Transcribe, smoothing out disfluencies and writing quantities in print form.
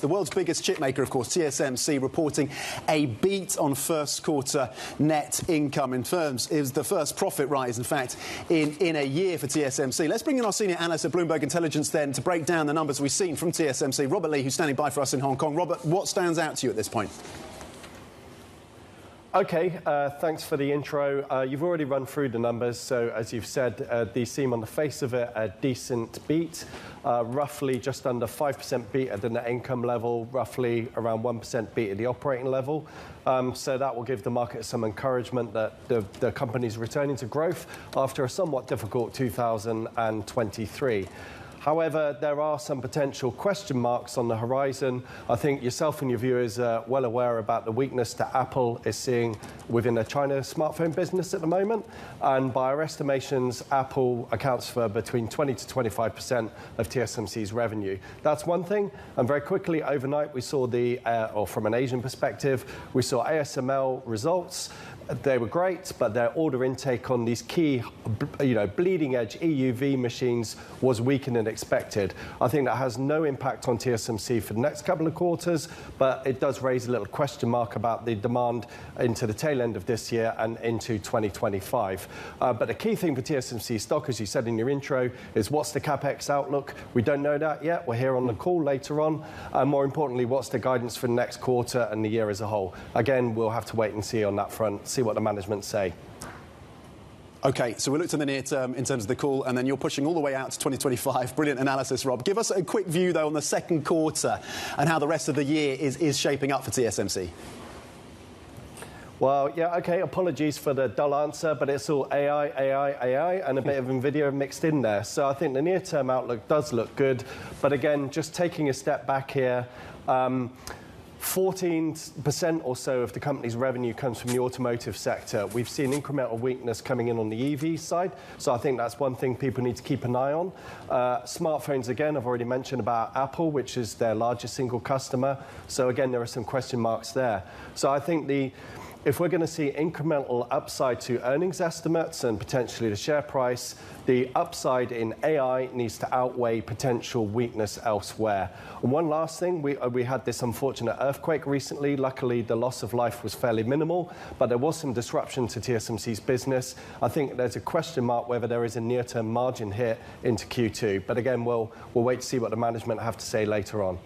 The world's biggest chipmaker, of course, TSMC, reporting a beat on first quarter net income in terms is the first profit rise, in fact, in a year for TSMC. Let's bring in our senior analyst at Bloomberg Intelligence then to break down the numbers we've seen from TSMC. Robert Lee, who's standing by for us in Hong Kong. Robert, what stands out to you at this point? OK, thanks for the intro. You've already run through the numbers, so as you've said, these seem on the face of it a decent beat, roughly just under 5% beat at the net income level, roughly around 1% beat at the operating level. So that will give the market some encouragement that the company's returning to growth after a somewhat difficult 2023. However, there are some potential question marks on the horizon. I think yourself and your viewers are well aware about the weakness that Apple is seeing within the China smartphone business at the moment. And by our estimations, Apple accounts for between 20 to 25% of TSMC's revenue. That's one thing. And very quickly, overnight, we saw or from an Asian perspective, we saw ASML results. They were great, but their order intake on these key, bleeding-edge EUV machines was weaker than expected. I think that has no impact on TSMC for the next couple of quarters, but it does raise a little question mark about the demand into the tail end of this year and into 2025. But the key thing for TSMC stock, as you said in your intro, is what's the CapEx outlook? We don't know that yet. We're here on the call later on. And more importantly, what's the guidance for the next quarter and the year as a whole? Again, we'll have to wait and see on that front, see what the management say. OK, so we looked in the near term in terms of the call, and then you're pushing all the way out to 2025. Brilliant analysis, Rob. Give us a quick view, though, on the second quarter and how the rest of the year is shaping up for TSMC. Well, yeah, OK, apologies for the dull answer, but it's all AI, and a bit of Nvidia mixed in there. So I think the near-term outlook does look good. But again, just taking a step back here, 14% or so of the company's revenue comes from the automotive sector. We've seen incremental weakness coming in on the EV side, so I think that's one thing people need to keep an eye on. Smartphones, again, I've already mentioned about Apple, which is their largest single customer. So again, there are some question marks there. So I think if we're going to see incremental upside to earnings estimates and potentially the share price, the upside in AI needs to outweigh potential weakness elsewhere. And one last thing, we had this unfortunate earthquake recently. Luckily, the loss of life was fairly minimal, but there was some disruption to TSMC's business. I think there's a question mark whether there is a near-term margin hit into Q2. But again, we'll wait to see what the management have to say later on.